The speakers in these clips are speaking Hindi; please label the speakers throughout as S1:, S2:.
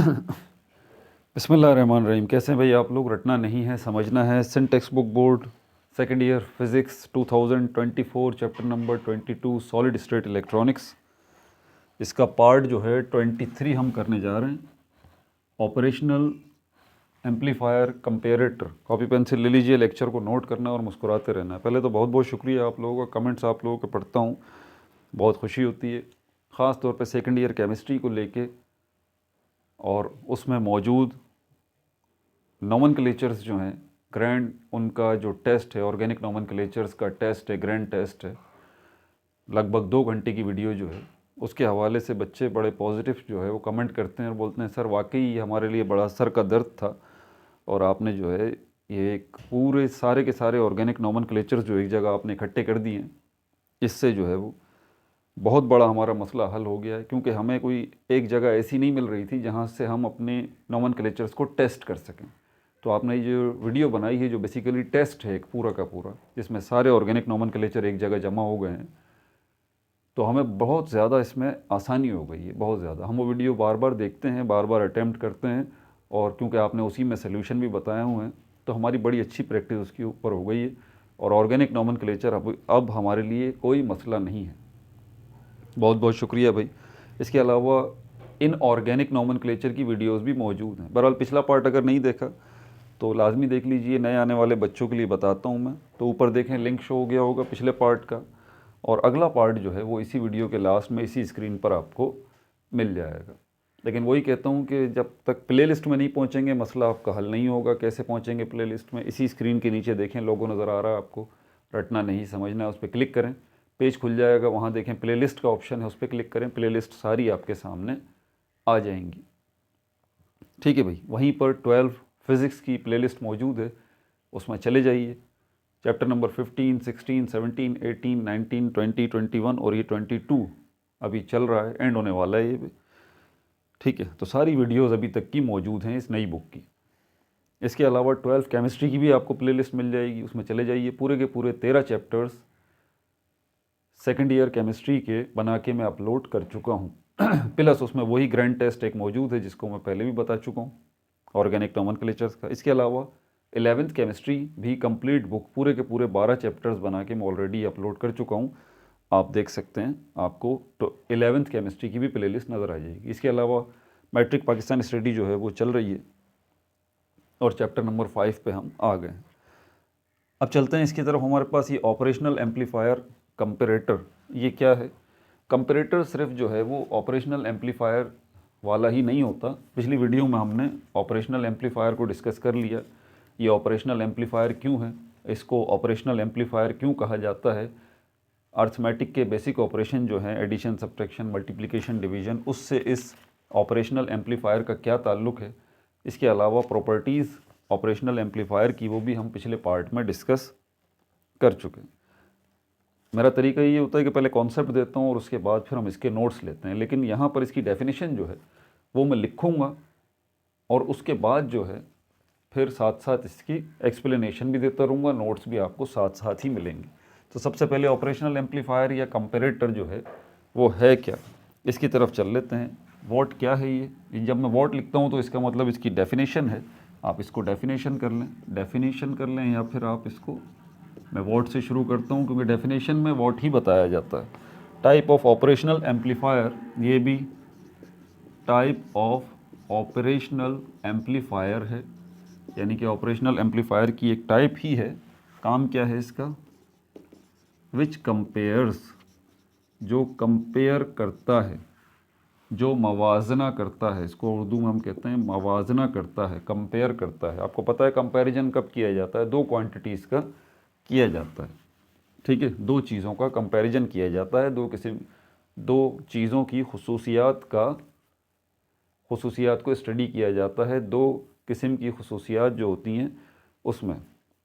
S1: बिस्मिल्लाहिर्रहमानिर्रहीम। कैसे हैं भाई आप लोग? रटना नहीं है, समझना है। Sindh text book board second year physics 2024 chapter number 22 solid state electronics. इसका पार्ट जो है 23 हम करने जा रहे हैं। Operational amplifier comparator. Copy pencil ले लीजिए, लेक्चर को नोट करना और मुस्कुराते रहना है। पहले तो बहुत बहुत शुक्रिया आप लोगों का, कमेंट्स आप लोगों के पढ़ता हूँ, बहुत खुशी होती है। ख़ास तौर पे सेकेंड ईयर केमिस्ट्री को लेके और उसमें मौजूद नोमेनक्लेचर्स जो हैं, ग्रैंड उनका जो टेस्ट है, ऑर्गेनिक नोमेनक्लेचर्स का टेस्ट है, ग्रैंड टेस्ट है, लगभग 2 घंटे की वीडियो जो है, उसके हवाले से बच्चे बड़े पॉजिटिव जो है वो कमेंट करते हैं और बोलते हैं सर वाकई ये हमारे लिए बड़ा सर का दर्द था और आपने जो है ये एक पूरे सारे के सारे ऑर्गेनिक नोमेनक्लेचर्स जो एक जगह आपने इकट्ठे कर दिए हैं। इससे जो है वो बहुत बड़ा हमारा मसला हल हो गया है, क्योंकि हमें कोई एक जगह ऐसी नहीं मिल रही थी जहाँ से हम अपने नोमेनक्लेचर्स को टेस्ट कर सकें। तो आपने ये जो वीडियो बनाई है जो बेसिकली टेस्ट है एक पूरा का पूरा, जिसमें सारे ऑर्गेनिक नोमेनक्लेचर एक जगह जमा हो गए हैं, तो हमें बहुत ज़्यादा इसमें आसानी हो गई है, बहुत ज़्यादा। हम वो वीडियो बार बार देखते हैं, बार बार अटैम्प्ट करते हैं, और क्योंकि आपने उसी में सोल्यूशन भी बताए हुए हैं तो हमारी बड़ी अच्छी प्रैक्टिस उसके ऊपर हो गई है और ऑर्गेनिक नोमेनक्लेचर अब हमारे लिए कोई मसला नहीं है। बहुत बहुत शुक्रिया भाई। इसके अलावा इन ऑर्गेनिक नोमेनक्लेचर की वीडियोस भी मौजूद हैं। बहरहाल पिछला पार्ट अगर नहीं देखा तो लाजमी देख लीजिए, नए आने वाले बच्चों के लिए बताता हूँ मैं। तो ऊपर देखें, लिंक शो हो गया होगा पिछले पार्ट का, और अगला पार्ट जो है वो इसी वीडियो के लास्ट में इसी स्क्रीन पर आपको मिल जाएगा। लेकिन वही कहता हूँ कि जब तक प्ले लिस्ट में नहीं पहुँचेंगे मसला आपका हल नहीं होगा। कैसे पहुँचेंगे प्ले लिस्ट में? इसी स्क्रीन के नीचे देखें, लोगो नज़र आ रहा है आपको, रटना नहीं समझना है, उस पर क्लिक करें, पेज खुल जाएगा, वहाँ देखें प्ले लिस्ट का ऑप्शन है, उस पर क्लिक करें, प्ले लिस्ट सारी आपके सामने आ जाएंगी। ठीक है भाई, वहीं पर 12 फिज़िक्स की प्लेलिस्ट मौजूद है, उसमें चले जाइए। चैप्टर नंबर 15, 16, 17, 18, 19, 20, 21 और ये 22 अभी चल रहा है, एंड होने वाला है ये भी। ठीक है, तो सारी वीडियोस अभी तक की मौजूद हैं इस नई बुक की। इसके अलावा 12 केमिस्ट्री की भी आपको प्लेलिस्ट मिल जाएगी, उसमें चले जाइए। पूरे के पूरे 13 चैप्टर्स सेकेंड ईयर केमिस्ट्री के बना के मैं अपलोड कर चुका हूँ। प्लस उसमें वही ग्रैंड टेस्ट एक मौजूद है जिसको मैं पहले भी बता चुका हूँ, ऑर्गेनिक नोमेनक्लेचर्स का। इसके अलावा 11th केमिस्ट्री भी कंप्लीट बुक पूरे के पूरे 12 चैप्टर्स बना के मैं ऑलरेडी अपलोड कर चुका हूँ, आप देख सकते हैं। आपको तो 11th केमिस्ट्री की भी प्लेलिस्ट नज़र आ जाएगी। इसके अलावा मैट्रिक पाकिस्तान स्टडी जो है वो चल रही है और चैप्टर नंबर 5 पे हम आ गए। अब चलते हैं इसकी तरफ। हमारे पास ये ऑपरेशनल एम्पलीफायर कंपेरेटर, ये क्या है? कंपेरेटर सिर्फ जो है वो ऑपरेशनल एम्पलीफायर वाला ही नहीं होता। पिछली वीडियो में हमने ऑपरेशनल एम्पलीफायर को डिस्कस कर लिया। ये ऑपरेशनल एम्पलीफायर क्यों है, इसको ऑपरेशनल एम्पलीफायर क्यों कहा जाता है, अर्थमेटिक के बेसिक ऑपरेशन जो हैं, एडिशन, सब्ट्रैक्शन, मल्टीप्लिकेशन, डिवीजन, उससे इस ऑपरेशनल एम्पलीफायर का क्या ताल्लुक़ है। इसके अलावा प्रॉपर्टीज़ ऑपरेशनल एम्पलीफायर की वो भी हम पिछले पार्ट में डिस्कस कर चुके हैं। मेरा तरीका ये होता है कि पहले कॉन्सेप्ट देता हूँ और उसके बाद फिर हम इसके नोट्स लेते हैं, लेकिन यहाँ पर इसकी डेफिनेशन जो है वो मैं लिखूँगा और उसके बाद जो है फिर साथ साथ इसकी एक्सप्लेनेशन भी देता रहूँगा, नोट्स भी आपको साथ साथ ही मिलेंगे। तो सबसे पहले ऑपरेशनल एम्पलीफायर या कंपेरेटर जो है वो है क्या, इसकी तरफ चल लेते हैं। वॉट क्या है ये? जब मैं वॉट लिखता हूँ तो इसका मतलब इसकी डेफिनेशन है। आप इसको डेफिनेशन कर लें या फिर आप इसको, मैं वॉट से शुरू करता हूँ क्योंकि डेफिनेशन में वॉट ही बताया जाता है। टाइप ऑफ ऑपरेशनल एम्पलीफायर, ये भी टाइप ऑफ ऑपरेशनल एम्पलीफायर है, यानी कि ऑपरेशनल एम्पलीफायर की एक टाइप ही है। काम क्या है इसका? विच कंपेयर्स, जो कंपेयर करता है, जो मवाजना करता है, इसको उर्दू में हम कहते हैं मवाजना करता है, कंपेयर करता है। आपको पता है कंपैरिजन कब किया जाता है? दो क्वांटिटीज़ का किया जाता है। ठीक है, दो चीज़ों का कंपैरिजन किया जाता है, दो चीज़ों की खुसूसियात को स्टडी किया जाता है, दो किस्म की खुसूसियात जो होती हैं उसमें।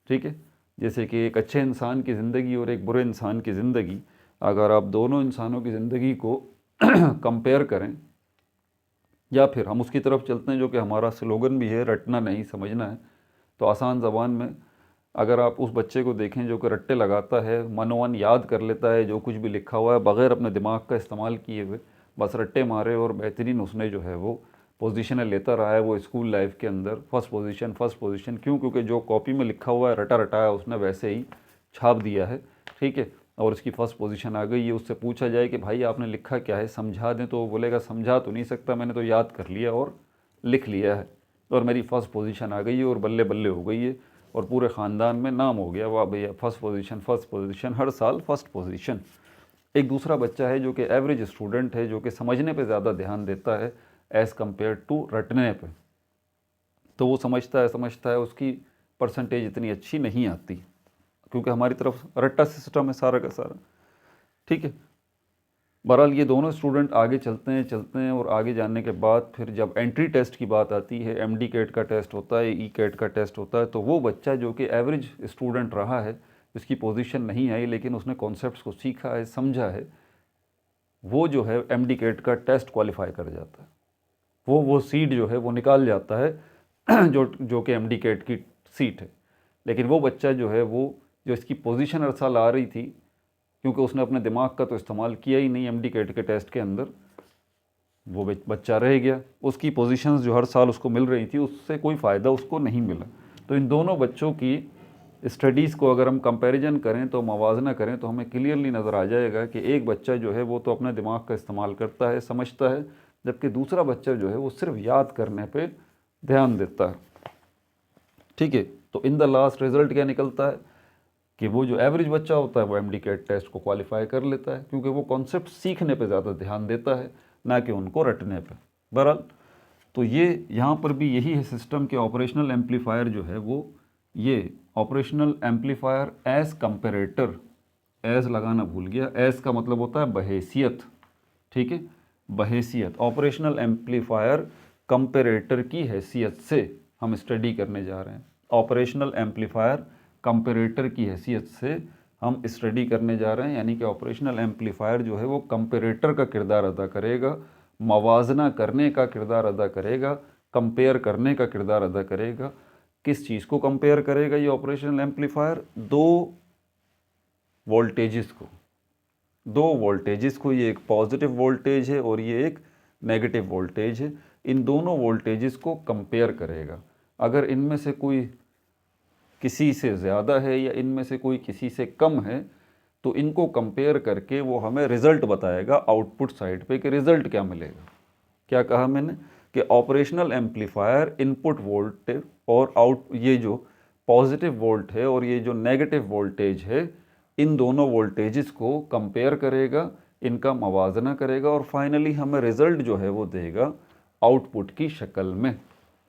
S1: ठीक है, जैसे कि एक अच्छे इंसान की ज़िंदगी और एक बुरे इंसान की ज़िंदगी, अगर आप दोनों इंसानों की ज़िंदगी को कंपेयर करें, या फिर हम उसकी तरफ चलते हैं जो कि हमारा स्लोगन भी है, रटना नहीं समझना है। तो आसान ज़बान में अगर आप उस बच्चे को देखें जो कि रट्टे लगाता है, मनोवन याद कर लेता है जो कुछ भी लिखा हुआ है बग़ैर अपने दिमाग का इस्तेमाल किए हुए, बस रट्टे मारे और बेहतरीन उसने जो है वो पोजीशनें लेता रहा है वो स्कूल लाइफ के अंदर, फर्स्ट पोजीशन। क्यों? क्योंकि जो कॉपी में लिखा हुआ है रटा रटाया उसने वैसे ही छाप दिया है, ठीक है, और उसकी फर्स्ट पोजीशन आ गई है। उससे पूछा जाए कि भाई आपने लिखा क्या है, समझा दें, तो वो बोलेगा समझा तो नहीं सकता, मैंने तो याद कर लिया और लिख लिया है, और मेरी फर्स्ट पोजीशन आ गई है और बल्ले बल्ले हो गई है, और पूरे ख़ानदान में नाम हो गया, वाह भैया फर्स्ट पोजीशन, हर साल फर्स्ट पोजीशन। एक दूसरा बच्चा है जो कि एवरेज स्टूडेंट है, जो कि समझने पे ज़्यादा ध्यान देता है एज़ कम्पेयर टू रटने पे। तो वो समझता है उसकी परसेंटेज इतनी अच्छी नहीं आती, क्योंकि हमारी तरफ रट्टा सिस्टम है सारा का सारा, ठीक है। बहरहाल ये दोनों स्टूडेंट आगे चलते हैं और आगे जाने के बाद फिर जब एंट्री टेस्ट की बात आती है, एमडी कैट का टेस्ट होता है, ई कैट का टेस्ट होता है, तो वो बच्चा जो कि एवरेज स्टूडेंट रहा है, उसकी पोजीशन नहीं आई लेकिन उसने कॉन्सेप्ट्स को सीखा है, समझा है, वो जो है एमडी कैट का टेस्ट क्वालिफाई कर जाता है, वो सीट जो है वो निकाल जाता है जो कि एमडी कैट की सीट है। लेकिन वो बच्चा जो है वो जो इसकी पोजीशन हर साल आ रही थी, क्योंकि उसने अपने दिमाग का तो इस्तेमाल किया ही नहीं एमडी कैट के टेस्ट के अंदर, वो बच्चा रह गया, उसकी पोजीशंस जो हर साल उसको मिल रही थी उससे कोई फ़ायदा उसको नहीं मिला। तो इन दोनों बच्चों की स्टडीज़ को अगर हम कंपैरिजन करें तो मवाजना करें तो हमें क्लियरली नज़र आ जाएगा कि एक बच्चा जो है वो तो अपने दिमाग का इस्तेमाल करता है, समझता है, जबकि दूसरा बच्चा जो है वो सिर्फ याद करने पे ध्यान देता है, ठीक है। तो इन द लास्ट रिज़ल्ट क्या निकलता है कि वो जो एवरेज बच्चा होता है वो एमडी कैट टेस्ट को क्वालिफाई कर लेता है, क्योंकि वो कॉन्सेप्ट सीखने पे ज़्यादा ध्यान देता है, ना कि उनको रटने पे। बहरहाल तो ये यहाँ पर भी यही है सिस्टम के ऑपरेशनल एम्पलीफायर जो है वो, ये operational amplifier as comparator, as लगाना भूल गया, एज का मतलब होता है बहैसियत, ठीक है, बहैसियत। ऑपरेशनल एम्पलीफायर कंपेरेटर की हैसियत से हम स्टडी करने जा रहे हैं, ऑपरेशनल एम्पलीफायर कंपेरेटर की हैसियत से हम स्टडी करने जा रहे हैं, यानी कि ऑपरेशनल एम्पलीफायर जो है वो कंपेरेटर का किरदार अदा करेगा, मवाजना करने का किरदार अदा करेगा, कंपेयर करने का किरदार अदा करेगा। किस चीज़ को कंपेयर करेगा ये ऑपरेशनल एम्पलीफायर? दो वोल्टेजेस को, ये एक पॉजिटिव वोल्टेज है और ये एक नेगेटिव वोल्टेज है, इन दोनों वोल्टेजेस को कंपेयर करेगा। अगर इनमें से कोई किसी से ज़्यादा है या इनमें से कोई किसी से कम है, तो इनको कंपेयर करके वो हमें रिज़ल्ट बताएगा आउटपुट साइड पे कि रिज़ल्ट क्या मिलेगा। क्या कहा मैंने कि ऑपरेशनल एम्पलीफायर इनपुट वोल्टेज और ये जो पॉजिटिव वोल्ट है और ये जो नेगेटिव वोल्टेज है, इन दोनों वोल्टेजेस को कंपेयर करेगा, इनका मवाजना करेगा और फाइनली हमें रिज़ल्ट जो है वो देगा आउटपुट की शक्ल में।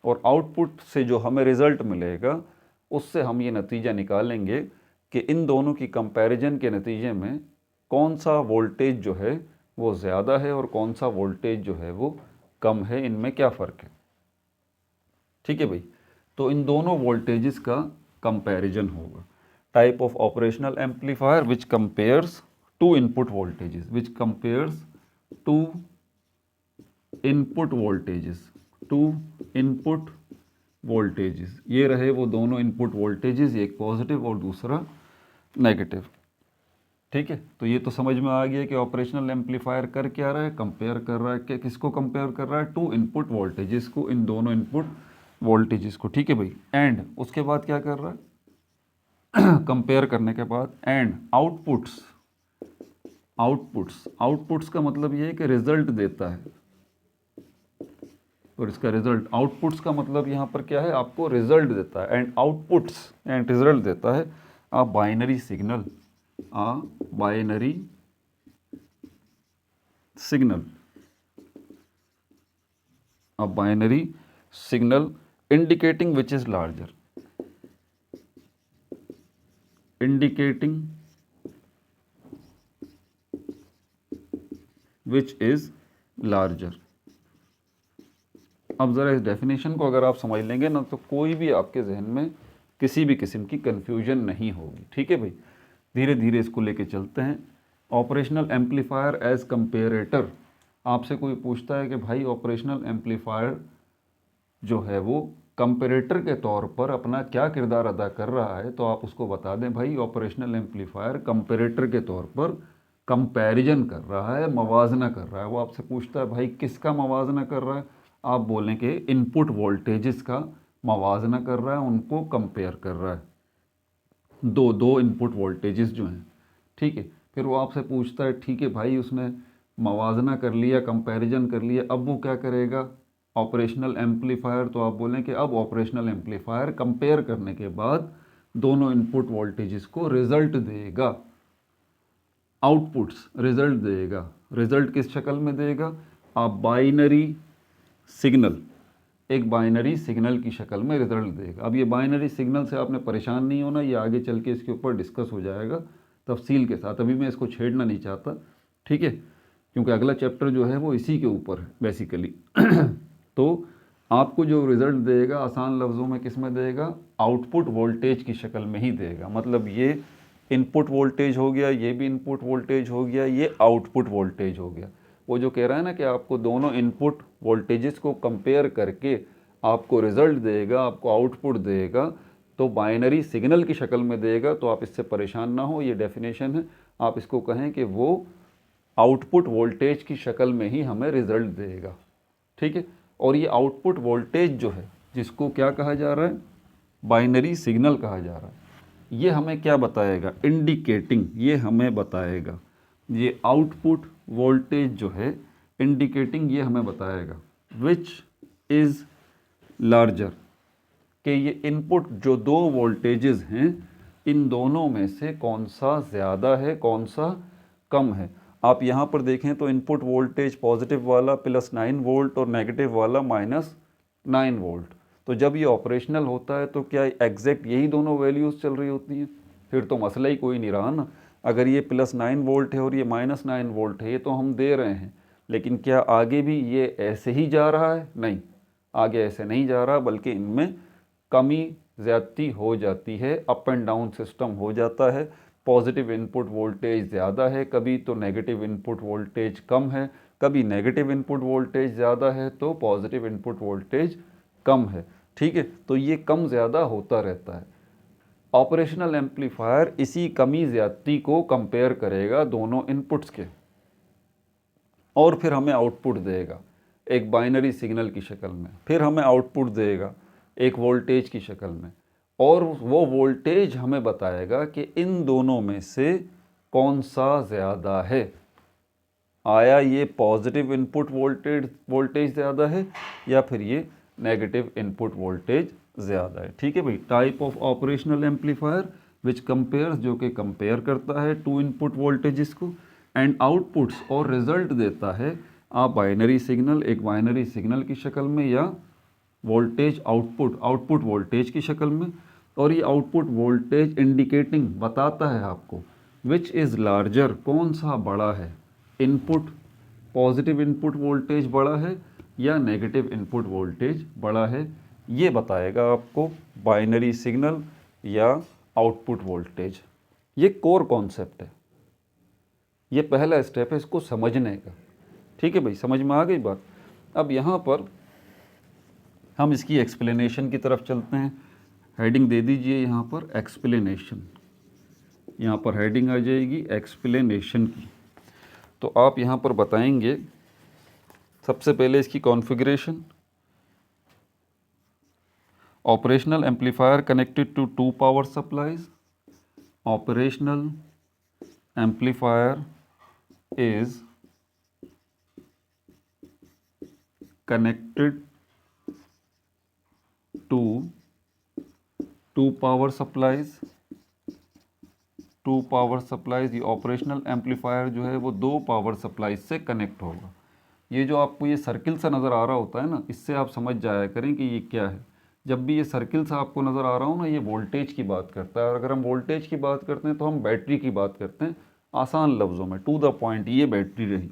S1: और आउटपुट से जो हमें रिज़ल्ट मिलेगा उससे हम ये नतीजा निकालेंगे कि इन दोनों की कंपैरिजन के नतीजे में कौन सा वोल्टेज जो है वो ज़्यादा है और कौन सा वोल्टेज जो है वो कम है, इनमें क्या फ़र्क है, ठीक है भाई। तो इन दोनों वोल्टेजेस का कंपैरिजन होगा। Type of operational amplifier which compares to input voltages, which compares to input voltages, ये रहे वो दोनों इनपुट वोल्टेजेस, एक पॉजिटिव और दूसरा नेगेटिव, ठीक है। तो ये तो समझ में आ गया कि ऑपरेशनल एम्पलीफायर कर क्या रहा है, कंपेयर कर रहा है कि किसको कंपेयर कर रहा है, टू इनपुट वोल्टेजेस को, इन दोनों इनपुट वोल्टेजेस को, ठीक है भाई। एंड उसके बाद क्या कर रहा है कंपेयर करने के बाद एंड आउटपुट्स का मतलब ये है कि रिजल्ट देता है, और इसका रिजल्ट, आउटपुट्स का मतलब यहाँ पर क्या है, आपको रिजल्ट देता है, एंड आउटपुट्स एंड रिजल्ट देता है a binary signal, indicating which is larger, अब ज़रा इस डेफिनेशन को अगर आप समझ लेंगे ना तो कोई भी आपके जहन में किसी भी किस्म की कन्फ्यूजन नहीं होगी, ठीक है भाई। धीरे धीरे इसको लेके चलते हैं। ऑपरेशनल एम्पलीफायर एज कंपेरेटर, आपसे कोई पूछता है कि भाई ऑपरेशनल एम्पलीफायर जो है वो कंपेरेटर के तौर पर अपना क्या किरदार अदा कर रहा है, तो आप उसको बता दें भाई ऑपरेशनल एम्पलीफायर कंपेरेटर के तौर पर कंपैरिजन कर रहा है, मवाजना कर रहा है। वो आपसे पूछता है भाई किसका मवाजना कर रहा है, आप बोलें कि इनपुट वोल्टेजेस का मवाजना कर रहा है, उनको कंपेयर कर रहा है, दो इनपुट वोल्टेजेस जो हैं, ठीक है। फिर वो आपसे पूछता है ठीक है भाई, उसने मवाजना कर लिया, कंपैरिजन कर लिया, अब वो क्या करेगा, ऑपरेशनल एम्पलीफायर। तो आप बोलें कि अब ऑपरेशनल एम्पलीफायर कंपेयर करने के बाद दोनों इनपुट वोल्टेजेस को रिजल्ट देगा, आउटपुट्स रिजल्ट देगा। रिजल्ट किस शक्ल में देगा, आप बाइनरी सिग्नल, एक बाइनरी सिग्नल की शक्ल में रिजल्ट देगा। अब ये बाइनरी सिग्नल से आपने परेशान नहीं होना, ये आगे चल के इसके ऊपर डिस्कस हो जाएगा तफसील के साथ, अभी मैं इसको छेड़ना नहीं चाहता, ठीक है, क्योंकि अगला चैप्टर जो है वो इसी के ऊपर है बेसिकली। तो आपको जो रिज़ल्ट देगा आसान लफ्ज़ों में किस में देगा, आउटपुट वोल्टेज की शक्ल में ही देगा। मतलब ये इनपुट वोल्टेज हो गया, ये भी इनपुट वोल्टेज हो गया, ये आउटपुट वोल्टेज हो गया। वो जो कह रहा है ना कि आपको दोनों इनपुट वोल्टेजेस को कंपेयर करके आपको रिज़ल्ट देगा, आपको आउटपुट देगा, तो बाइनरी सिग्नल की शक्ल में देगा। तो आप इससे परेशान ना हो, ये डेफिनेशन है, आप इसको कहें कि वो आउटपुट वोल्टेज की शक्ल में ही हमें रिज़ल्ट देगा, ठीक है। और ये आउटपुट वोल्टेज जो है, जिसको क्या कहा जा रहा है, बाइनरी सिग्नल कहा जा रहा है, ये हमें क्या बताएगा, इंडिकेटिंग, ये हमें बताएगा, ये आउटपुट वोल्टेज जो है इंडिकेटिंग, ये हमें बताएगा विच इज़ लार्जर, कि ये इनपुट जो दो वोल्टेजेस हैं, इन दोनों में से कौन सा ज़्यादा है, कौन सा कम है। आप यहाँ पर देखें तो इनपुट वोल्टेज पॉजिटिव वाला +9 वोल्ट और नेगेटिव वाला -9 वोल्ट। तो जब ये ऑपरेशनल होता है तो क्या एग्जैक्ट यही दोनों वैल्यूज़ चल रही होती हैं, फिर तो मसला ही कोई नहीं रहा ना। अगर ये +9 वोल्ट है और ये -9 वोल्ट है, ये तो हम दे रहे हैं, लेकिन क्या आगे भी ये ऐसे ही जा रहा है, नहीं, आगे ऐसे नहीं जा रहा, बल्कि इनमें कमी ज़्यादती हो जाती है, अप एंड डाउन सिस्टम हो जाता है। पॉजिटिव इनपुट वोल्टेज ज़्यादा है कभी, तो नेगेटिव इनपुट वोल्टेज कम है, कभी नेगेटिव इनपुट वोल्टेज ज़्यादा है तो पॉजिटिव इनपुट वोल्टेज कम है, ठीक है। तो ये कम ज़्यादा होता रहता है। ऑपरेशनल एम्पलीफायर इसी कमी ज़्यादती को कंपेयर करेगा दोनों इनपुट्स के, और फिर हमें आउटपुट देगा एक बाइनरी सिग्नल की शक्ल में, फिर हमें आउटपुट देगा एक वोल्टेज की शक्ल में, और वो वोल्टेज हमें बताएगा कि इन दोनों में से कौन सा ज़्यादा है। आया ये पॉजिटिव इनपुट वोल्टेज ज़्यादा है या फिर ये नेगेटिव इनपुट वोल्टेज ज़्यादा है, ठीक है भाई। Type of operational amplifier which compares, जो कि कंपेयर करता है टू इनपुट वोल्टेजेस को, एंड आउटपुट्स, और रिजल्ट देता है आप बाइनरी सिग्नल, एक बाइनरी सिग्नल की शक्ल में, या वोल्टेज आउटपुट वोल्टेज की शक्ल में। और ये आउटपुट वोल्टेज इंडिकेटिंग बताता है आपको विच इज़ लार्जर, कौन सा बड़ा है, इनपुट पॉजिटिव इनपुट वोल्टेज बड़ा है या नेगेटिव इनपुट वोल्टेज बड़ा है, ये बताएगा आपको बाइनरी सिग्नल या आउटपुट वोल्टेज। ये कोर कॉन्सेप्ट है, ये पहला स्टेप है इसको समझने का, ठीक है भाई, समझ में आ गई बात। अब यहाँ पर हम इसकी एक्सप्लेनेशन की तरफ चलते हैं। हेडिंग दे दीजिए यहाँ पर एक्सप्लेनेशन, यहाँ पर हेडिंग आ जाएगी एक्सप्लेनेशन की। तो आप यहाँ पर बताएंगे सबसे पहले इसकी configuration. Operational amplifier connected to 2 power supplies. Operational amplifier is connected to 2 power supplies. 2 power supplies, ये ऑपरेशनल एम्पलीफायर जो है वो 2 पावर सप्लाईज से कनेक्ट होगा। ये जो आपको ये सर्किल सा नज़र आ रहा होता है ना, इससे आप समझ जाया करें कि ये क्या है। जब भी ये सर्किल सा आपको नज़र आ रहा हो ना, ये वोल्टेज की बात करता है। और अगर हम वोल्टेज की बात करते हैं तो हम बैटरी की बात करते हैं, आसान लफ्ज़ों में, टू द पॉइंट। ये बैटरी रही,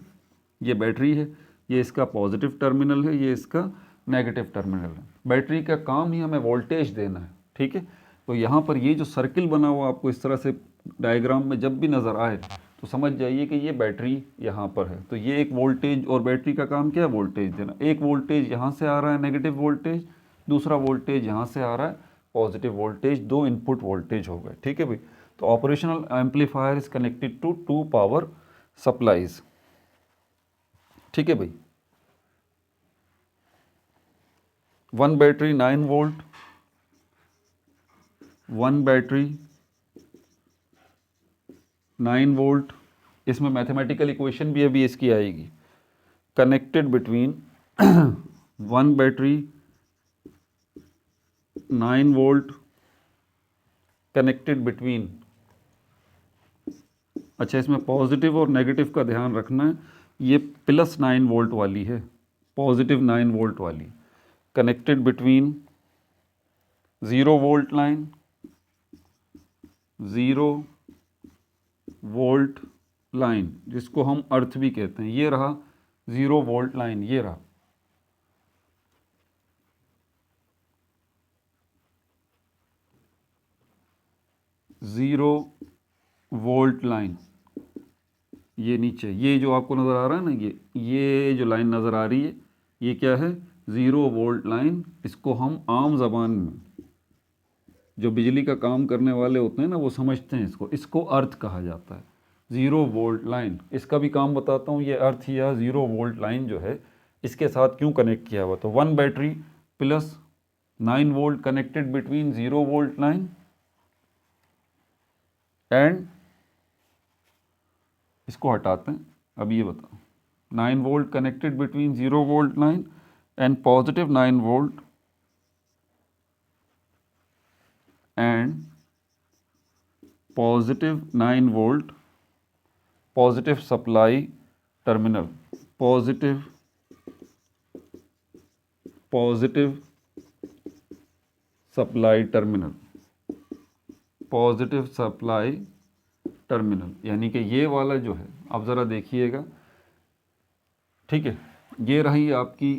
S1: ये बैटरी है, ये इसका पॉजिटिव टर्मिनल है, ये इसका नेगेटिव टर्मिनल है। बैटरी का काम ही हमें वोल्टेज देना है, ठीक है। तो यहाँ पर ये जो सर्किल बना हुआ आपको इस तरह से डायग्राम में जब भी नज़र आए तो समझ जाइए कि ये बैटरी यहाँ पर है। तो ये एक वोल्टेज, और बैटरी का काम क्या है, वोल्टेज देना। एक वोल्टेज यहाँ से आ रहा है नेगेटिव वोल्टेज, दूसरा वोल्टेज यहाँ से आ रहा है पॉजिटिव वोल्टेज, 2 इनपुट वोल्टेज हो गए, ठीक है भाई। तो operational amplifier is connected to 2 power supplies, ठीक है भाई। One battery 9 volt, one battery 9 volt, इसमें मैथमेटिकल इक्वेशन भी अभी इसकी आएगी, connected between one battery 9 volt connected between, अच्छा इसमें पॉजिटिव और नेगेटिव का ध्यान रखना है, ये +9 वोल्ट वाली है, पॉजिटिव 9 वोल्ट वाली, connected between 0 volt line, 0 volt line जिसको हम अर्थ भी कहते हैं, ये रहा 0 वोल्ट लाइन, ये रहा, ज़ीरो वोल्ट लाइन, ये नीचे ये जो आपको नज़र आ रहा है ना, ये जो लाइन नज़र आ रही है ये क्या है, 0 वोल्ट लाइन। इसको हम आम ज़बान में जो बिजली का काम करने वाले होते हैं ना वो समझते हैं, इसको अर्थ कहा जाता है, 0 वोल्ट लाइन। इसका भी काम बताता हूँ, ये अर्थ या 0 वोल्ट लाइन जो है इसके साथ क्यों कनेक्ट किया हुआ। तो one battery +9 volt connected between 0 volt line and, इसको हटाते हैं, अब ये बताओ, 9 volt connected between 0 volt line and positive 9 volt and positive 9 volt positive supply terminal, positive supply terminal, positive supply terminal, यानी कि ये वाला जो है, आप ज़रा देखिएगा, ठीक है, ये रही आपकी,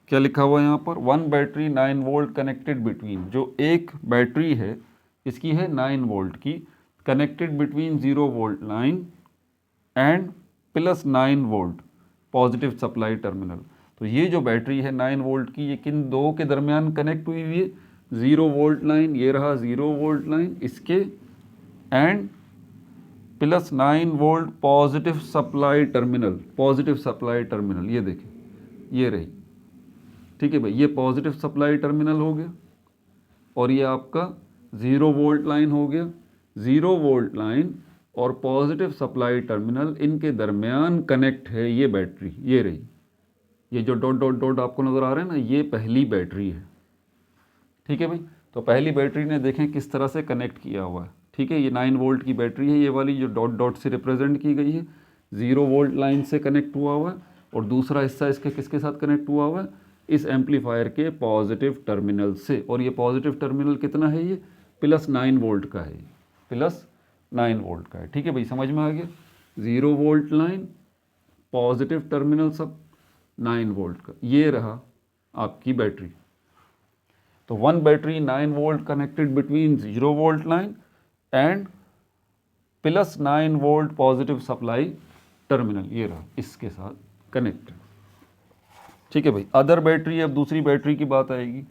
S1: क्या लिखा हुआ है यहाँ पर, one battery 9 volt connected between, जो एक बैटरी है इसकी है 9 वोल्ट की, connected between 0 volt line and +9 volt positive supply terminal. तो ये जो बैटरी है 9 वोल्ट की, ये किन दो के दरमियान कनेक्ट हुई हुई है, 0 वोल्ट लाइन, ये रहा 0 वोल्ट लाइन इसके, and +9 volt positive supply terminal, positive supply terminal, ये देखें, ये रही, ठीक है भाई, ये पॉजिटिव सप्लाई टर्मिनल हो गया, और ये आपका 0 वोल्ट लाइन हो गया। 0 वोल्ट लाइन और पॉजिटिव सप्लाई टर्मिनल, इनके दरमियान कनेक्ट है ये बैटरी, ये रही, ये जो डॉट डॉट डॉट आपको नज़र आ रहा है ना, ये पहली बैटरी है, ठीक है भाई। तो पहली बैटरी ने देखें किस तरह से कनेक्ट किया हुआ है, ठीक है, ये 9 वोल्ट की बैटरी है, ये वाली जो डॉट डॉट से रिप्रेजेंट की गई है, 0 वोल्ट लाइन से कनेक्ट हुआ हुआ है, और दूसरा हिस्सा इसके किसके साथ कनेक्ट हुआ हुआ है, इस एम्पलीफायर के पॉजिटिव टर्मिनल से, और ये पॉजिटिव टर्मिनल कितना है, ये +9 वोल्ट का है, +9 वोल्ट का है, ठीक है भाई, समझ में आ गया। 0 वोल्ट लाइन, पॉजिटिव टर्मिनल सब 9 वोल्ट का, ये रहा आपकी बैटरी। तो one battery 9 volt connected between 0 volt line and +9 volt positive supply terminal, ये रहा इसके साथ कनेक्ट, ठीक है भाई। अदर बैटरी, अब दूसरी बैटरी की बात आएगी,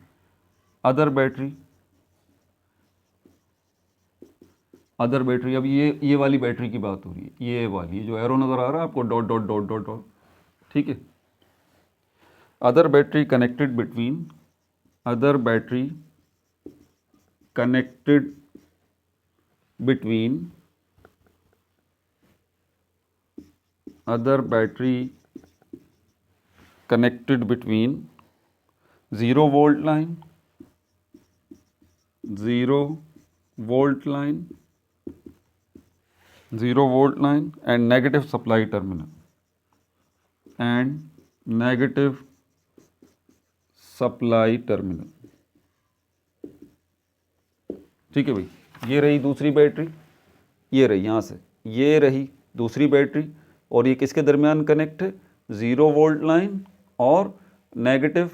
S1: अदर बैटरी, अब ये वाली बैटरी की बात हो रही है, ये वाली जो एरो नज़र आ रहा है आपको, dot dot dot dot dot, ठीक है। Other battery connected between, other battery connected between, other battery connected between 0 volt line, 0 volt line, 0 volt line and negative supply terminal, and negative supply terminal, ठीक है भाई। ये रही दूसरी बैटरी, ये रही यहाँ से, ये रही दूसरी बैटरी, और ये किसके दरमियान कनेक्ट है, 0 वोल्ट लाइन और नेगेटिव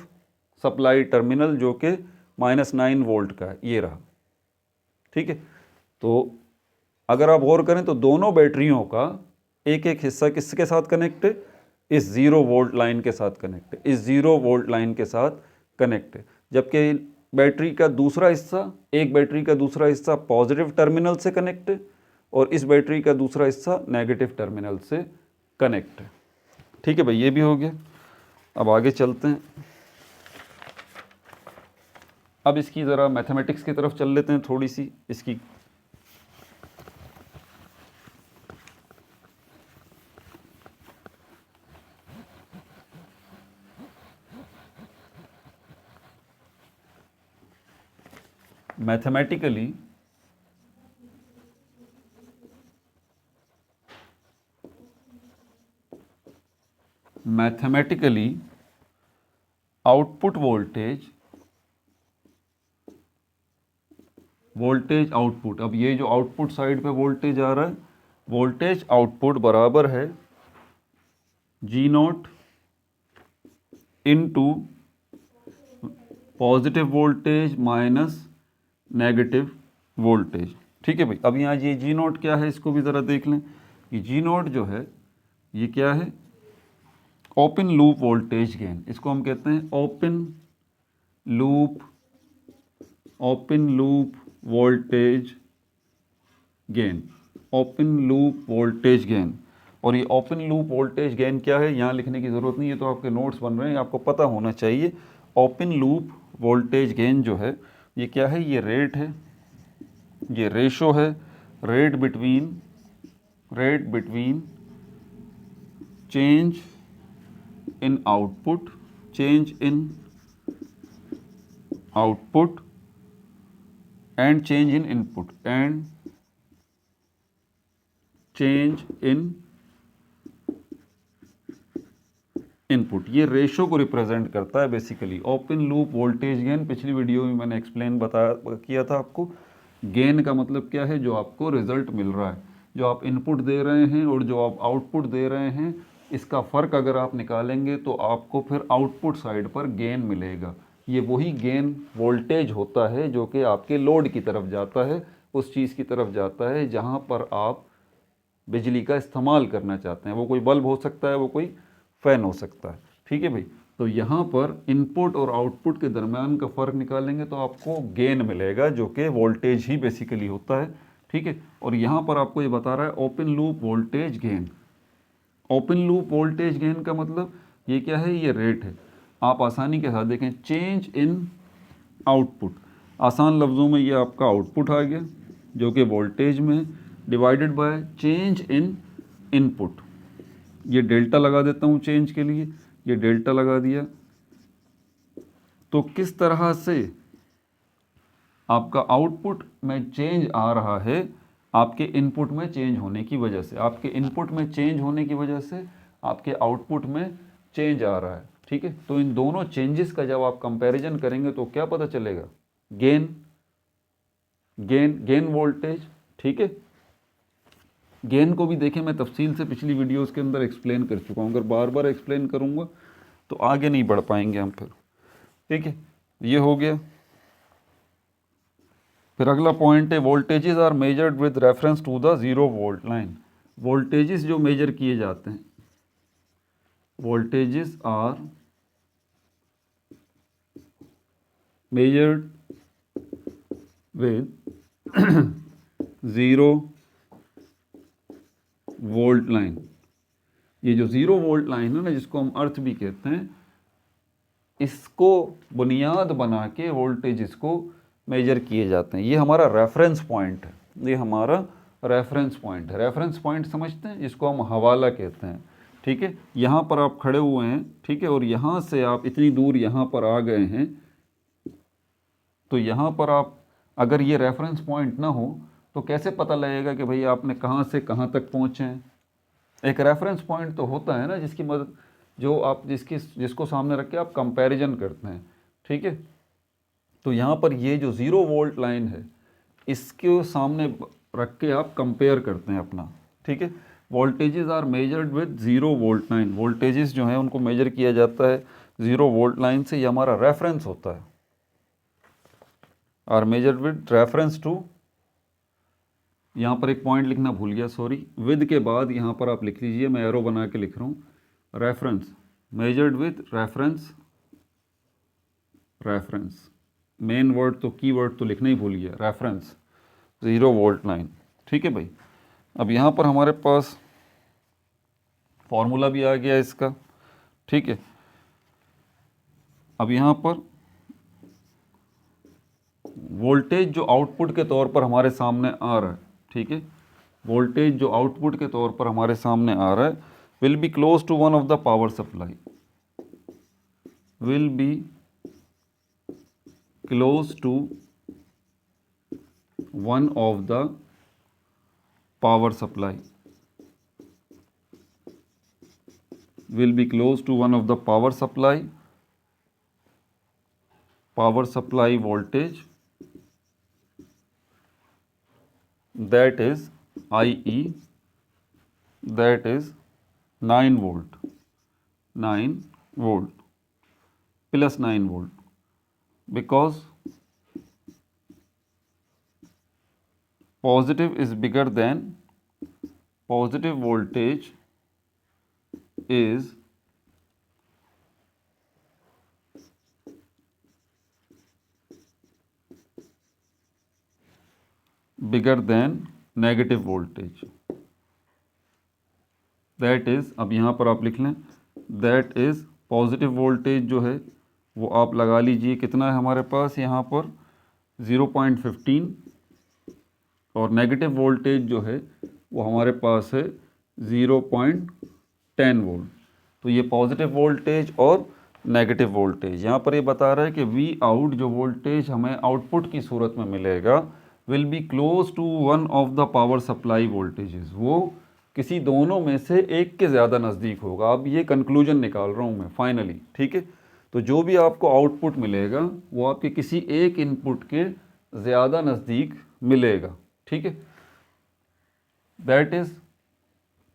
S1: सप्लाई टर्मिनल जो कि -9 वोल्ट का है, ये रहा, ठीक है। तो अगर आप गौर करें तो दोनों बैटरियों का एक एक हिस्सा किसके साथ कनेक्ट है, इस 0 वोल्ट लाइन के साथ कनेक्ट है, इस 0 वोल्ट लाइन के साथ कनेक्ट है, जबकि बैटरी का दूसरा हिस्सा, एक बैटरी का दूसरा हिस्सा पॉजिटिव टर्मिनल से कनेक्ट है, और इस बैटरी का दूसरा हिस्सा नेगेटिव टर्मिनल से कनेक्ट है, ठीक है भाई, ये भी हो गया। अब आगे चलते हैं, अब इसकी ज़रा मैथमेटिक्स की तरफ चल लेते हैं थोड़ी सी इसकी। मैथमेटिकली आउटपुट वोल्टेज आउटपुट, अब ये जो आउटपुट साइड पे वोल्टेज आ रहा है, वोल्टेज आउटपुट बराबर है G naught into positive voltage minus negative voltage. ठीक है भाई। अब यहाँ ये जी नॉट क्या है, इसको भी ज़रा देख लें कि जी नॉट जो है ये क्या है, ओपन लूप वोल्टेज गेन, इसको हम कहते हैं open loop voltage gain, open loop voltage gain. और ये ओपन लूप वोल्टेज गेन क्या है, यहाँ लिखने की ज़रूरत नहीं है, तो आपके नोट्स बन रहे हैं, आपको पता होना चाहिए। ओपन लूप वोल्टेज गेन जो है ये क्या है, ये रेट है, ये रेशो है, rate between change in output and change in input, ये रेशो को रिप्रेजेंट करता है basically. Open loop voltage gain पिछली वीडियो में मैंने एक्सप्लेन किया था आपको। गेन का मतलब क्या है, जो आपको रिजल्ट मिल रहा है, जो आप इनपुट दे रहे हैं और जो आप आउटपुट दे रहे हैं, इसका फ़र्क अगर आप निकालेंगे तो आपको फिर आउटपुट साइड पर गेन मिलेगा। ये वही गेन वोल्टेज होता है जो कि आपके लोड की तरफ जाता है, उस चीज़ की तरफ जाता है जहाँ पर आप बिजली का इस्तेमाल करना चाहते हैं। वो कोई बल्ब हो सकता है, वो कोई फ़ैन हो सकता है। ठीक है भाई। तो यहाँ पर इनपुट और आउटपुट के दरमियान का फ़र्क निकालेंगे तो आपको गेन मिलेगा, जो कि वोल्टेज ही बेसिकली होता है। ठीक है। और यहाँ पर आपको ये बता रहा है open loop voltage gain. Open loop voltage gain का मतलब ये क्या है, ये रेट है। आप आसानी के साथ देखें, चेंज इन आउटपुट, आसान लफ्ज़ों में ये आपका आउटपुट आ गया जो कि वोल्टेज में, divided by change in input. ये डेल्टा लगा देता हूँ चेंज के लिए, ये डेल्टा लगा दिया। तो किस तरह से आपका आउटपुट में चेंज आ रहा है, आपके इनपुट में चेंज होने की वजह से, आपके इनपुट में चेंज होने की वजह से आपके आउटपुट में चेंज आ रहा है। ठीक है। तो इन दोनों चेंजेस का जब आप कंपैरिजन करेंगे तो क्या पता चलेगा, गेन वोल्टेज। ठीक है। गेन को भी देखें, मैं तफसील से पिछली वीडियोस के अंदर एक्सप्लेन कर चुका हूँ, अगर बार बार एक्सप्लेन करूँगा तो आगे नहीं बढ़ पाएंगे हम फिर। ठीक है। ये हो गया। फिर अगला पॉइंट है, voltages are measured with reference to the 0 volt line. Voltages जो मेजर किए जाते हैं, voltages are measured with 0 volt line. ये जो 0 वोल्ट लाइन है ना, जिसको हम अर्थ भी कहते हैं, इसको बुनियाद बना के वोल्टेजेस को मेजर किए जाते हैं। ये हमारा रेफरेंस पॉइंट है, ये हमारा रेफरेंस पॉइंट है। रेफरेंस पॉइंट समझते हैं, जिसको हम हवाला कहते हैं। ठीक है। यहाँ पर आप खड़े हुए हैं, ठीक है, और यहाँ से आप इतनी दूर यहाँ पर आ गए हैं, तो यहाँ पर आप अगर ये रेफरेंस पॉइंट ना हो तो कैसे पता लगेगा कि भाई आपने कहाँ से कहाँ तक पहुँचे हैं। एक रेफरेंस पॉइंट तो होता है ना, जिसकी मदद, जो आप जिसको सामने रख के आप कंपैरिजन करते हैं। ठीक है। तो यहाँ पर ये जो 0 वोल्ट लाइन है, इसके सामने रख के आप कंपेयर करते हैं अपना। ठीक है। Voltages are measured with 0 volt line. Voltages जो हैं उनको मेजर किया जाता है 0 वोल्ट लाइन से। ये हमारा रेफरेंस होता है। Are measured with reference to, यहाँ पर एक पॉइंट लिखना भूल गया, सॉरी। विद के बाद यहाँ पर आप लिख लीजिए, मैं एरो बना के लिख रहा हूँ, reference, measured with reference main word तो की वर्ड तो लिखना ही भूल गया, रेफरेंस 0 वोल्ट लाइन। ठीक है भाई। अब यहाँ पर हमारे पास फॉर्मूला भी आ गया इसका। ठीक है। अब यहाँ पर वोल्टेज जो आउटपुट के तौर पर हमारे सामने आ रहा है, ठीक है, वोल्टेज जो आउटपुट के तौर पर हमारे सामने आ रहा है will be close to one of the power supply, will be close to one of the power supply, will be close to one of the power supply voltage, that is IE, that is 9 volt, 9 volt plus 9 volt, because positive is bigger than, positive voltage is bigger than negative voltage, that is, अब यहाँ पर आप लिख लें, that is पॉजिटिव वोल्टेज जो है वो आप लगा लीजिए कितना है हमारे पास यहाँ पर 0.15, और नेगेटिव वोल्टेज जो है वो हमारे पास है 0.10 वोल्ट। तो ये पॉजिटिव वोल्टेज और नेगेटिव वोल्टेज, यहाँ पर ये बता रहा है कि वी आउट जो वोल्टेज हमें आउटपुट की सूरत में मिलेगा will be close to one of the power supply voltages, वो किसी दोनों में से एक के ज़्यादा नज़दीक होगा। अब ये कंक्लूजन निकाल रहा हूँ मैं फाइनली, ठीक है। तो जो भी आपको आउटपुट मिलेगा वो आपके किसी एक इनपुट के ज़्यादा नज़दीक मिलेगा, ठीक है। दैट इज़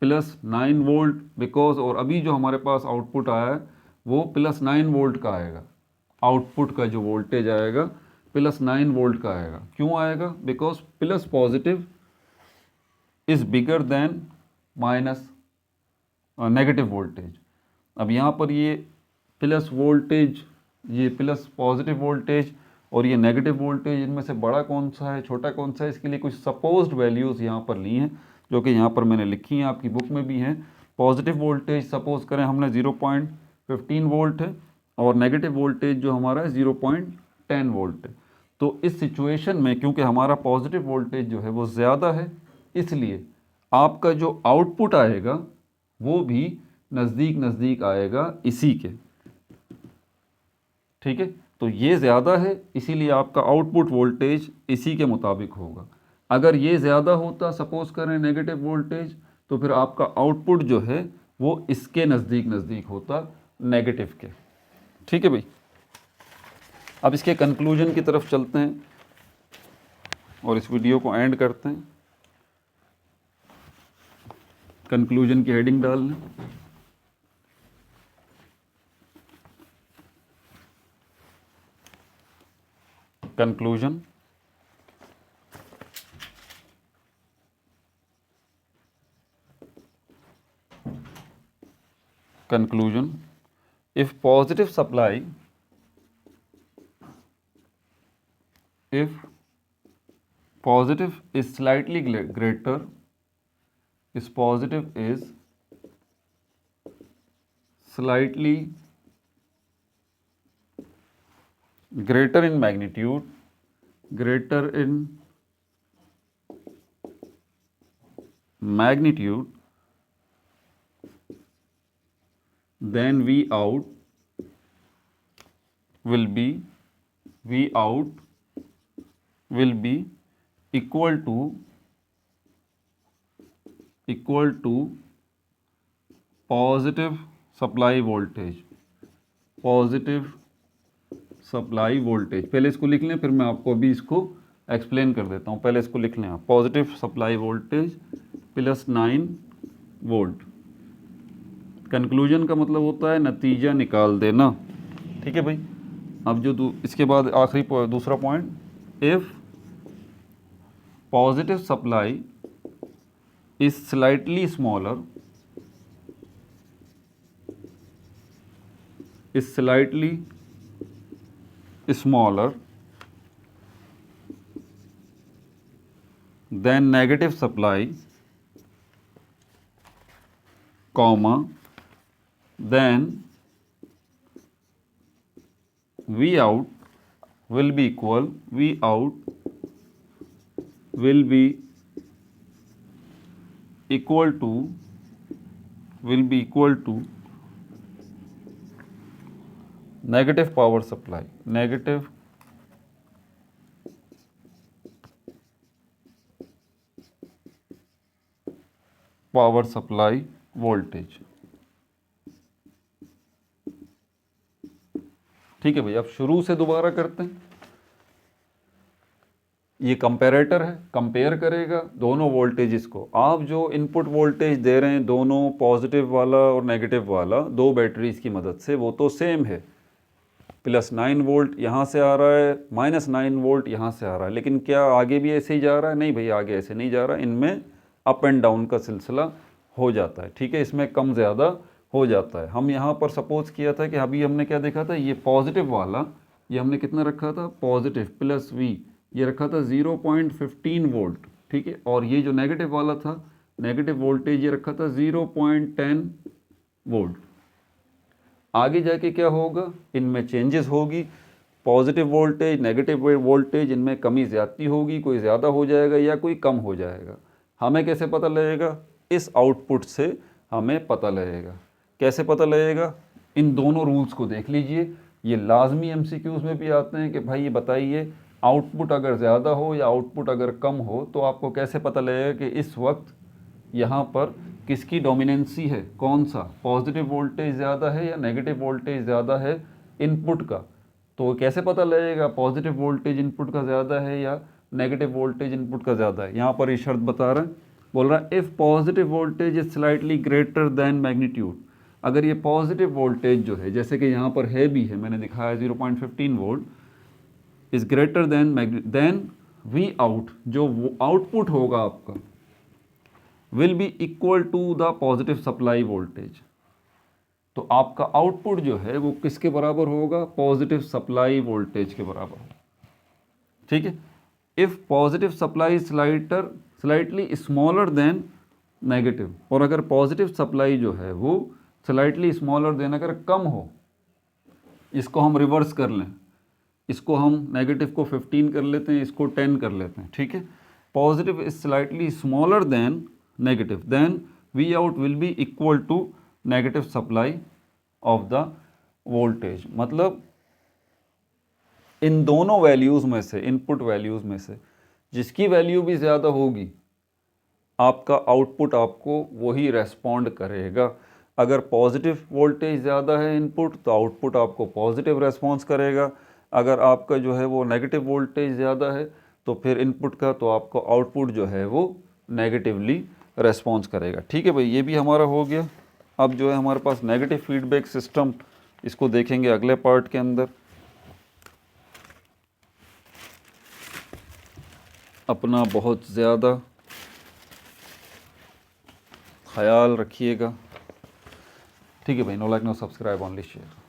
S1: +9 वोल्ट बिकॉज, और अभी जो हमारे पास आउटपुट आया है वो +9 वोल्ट का आएगा, आउटपुट का जो वोल्टेज आएगा +9 वोल्ट का आएगा। क्यों आएगा? Because plus positive is bigger than minus negative voltage. अब यहाँ पर ये प्लस वोल्टेज, ये प्लस पॉजिटिव वोल्टेज और ये नेगेटिव वोल्टेज, इनमें से बड़ा कौन सा है छोटा कौन सा है, इसके लिए कुछ सपोज्ड वैल्यूज़ यहाँ पर ली हैं जो कि यहाँ पर मैंने लिखी हैं, आपकी बुक में भी हैं। पॉजिटिव वोल्टेज सपोज करें हमने 0.15 वोल्ट है और नेगेटिव वोल्टेज जो हमारा है 0.10 वोल्ट है। तो इस सिचुएशन में क्योंकि हमारा पॉजिटिव वोल्टेज जो है वो ज़्यादा है, इसलिए आपका जो आउटपुट आएगा वो भी नज़दीक नज़दीक आएगा इसी के, ठीक है। तो ये ज़्यादा है इसीलिए आपका आउटपुट वोल्टेज इसी के मुताबिक होगा। अगर ये ज़्यादा होता, सपोज करें नेगेटिव वोल्टेज, तो फिर आपका आउटपुट जो है वो इसके नज़दीक नज़दीक होता, नेगेटिव के, ठीक है भाई। अब इसके कंक्लूजन की तरफ चलते हैं और इस वीडियो को एंड करते हैं। कंक्लूजन की हेडिंग डाल लें। Conclusion, conclusion, if positive supply, if positive is slightly greater, is positive is slightly greater in magnitude, greater in magnitude then V out will be equal to positive supply voltage, positive supply voltage. पहले इसको लिख लें फिर मैं आपको अभी इसको एक्सप्लेन कर देता हूँ। पहले इसको लिख लें आप, positive supply voltage +9 volt. Conclusion का मतलब होता है नतीजा निकाल देना, ठीक है भाई। अब जो इसके बाद आखिरी दूसरा point, if positive supply is slightly smaller, smaller than negative supply, comma, then V out will be equal, V out will be equal to negative power supply, negative power supply voltage. ठीक है भाई, अब शुरू से दोबारा करते हैं। ये कंपेरेटर है, कंपेयर करेगा दोनों वोल्टेजेस को। आप जो इनपुट वोल्टेज दे रहे हैं दोनों पॉजिटिव वाला और नेगेटिव वाला दो बैटरीज की मदद से, वो तो सेम है, +9 वोल्ट यहाँ से आ रहा है, -9 वोल्ट यहाँ से आ रहा है, लेकिन क्या आगे भी ऐसे ही जा रहा है? नहीं भाई, आगे ऐसे नहीं जा रहा, इनमें अप एंड डाउन का सिलसिला हो जाता है। ठीक है, इसमें कम ज़्यादा हो जाता है। हम यहाँ पर सपोज किया था कि अभी हमने क्या देखा था, ये पॉजिटिव वाला, ये हमने कितना रखा था, पॉजिटिव +V, ये रखा था 0.15 वोल्ट। ठीक है, और ये जो नेगेटिव वाला था, नेगेटिव वोल्टेज ये रखा था 0.10 वोल्ट। आगे जाके क्या होगा, इनमें चेंजेस होगी, पॉजिटिव वोल्टेज नेगेटिव वोल्टेज इनमें कमी ज़्यादती होगी, कोई ज़्यादा हो जाएगा या कोई कम हो जाएगा। हमें कैसे पता लगेगा? इस आउटपुट से हमें पता लगेगा। कैसे पता लगेगा? इन दोनों रूल्स को देख लीजिए, ये लाजमी MCQs में भी आते हैं कि भाई ये बताइए आउटपुट अगर ज़्यादा हो या आउटपुट अगर कम हो तो आपको कैसे पता लगेगा कि इस वक्त यहाँ पर किसकी डोमिनेंसी है, कौन सा पॉजिटिव वोल्टेज ज़्यादा है या नेगेटिव वोल्टेज ज़्यादा है इनपुट का। तो कैसे पता लगेगा पॉजिटिव वोल्टेज इनपुट का ज़्यादा है या नेगेटिव वोल्टेज इनपुट का ज़्यादा है? यहाँ पर ये शर्त बता रहा है, बोल रहा है if positive voltage is slightly greater than magnitude. अगर ये पॉजिटिव वोल्टेज जो है, जैसे कि यहाँ पर है भी है, मैंने दिखाया 0.15 volt, is greater than V out, जो आउटपुट होगा आपका will be equal to the positive supply voltage. तो आपका आउटपुट जो है वो किसके बराबर होगा? पॉजिटिव सप्लाई वोल्टेज के बराबर होगा। ठीक है, if positive supply slightly smaller than negative, और अगर पॉजिटिव सप्लाई जो है वो स्लाइटली स्मॉलर देन अगर कम हो, इसको हम रिवर्स कर लें, इसको हम नेगेटिव को 15 कर लेते हैं, इसको 10 कर लेते हैं। ठीक है, positive is slightly smaller than negative, then V out will be equal to negative supply of the voltage. मतलब इन दोनों वैल्यूज़ में से, इनपुट वैल्यूज़ में से जिसकी वैल्यू भी ज़्यादा होगी, आपका आउटपुट आपको वही रेस्पॉन्ड करेगा। अगर पॉजिटिव वोल्टेज ज़्यादा है इनपुट, तो आउटपुट आपको पॉजिटिव रेस्पॉन्स करेगा। अगर आपका जो है वो नेगेटिव वोल्टेज ज़्यादा है तो फिर इनपुट का, तो आपको आउटपुट जो है वो नेगेटिवली रेस्पॉन्स करेगा। ठीक है भाई, ये भी हमारा हो गया। अब जो है हमारे पास नेगेटिव फीडबैक सिस्टम, इसको देखेंगे अगले पार्ट के अंदर। अपना बहुत ज़्यादा ख्याल रखिएगा। ठीक है भाई, no like no subscribe, only share.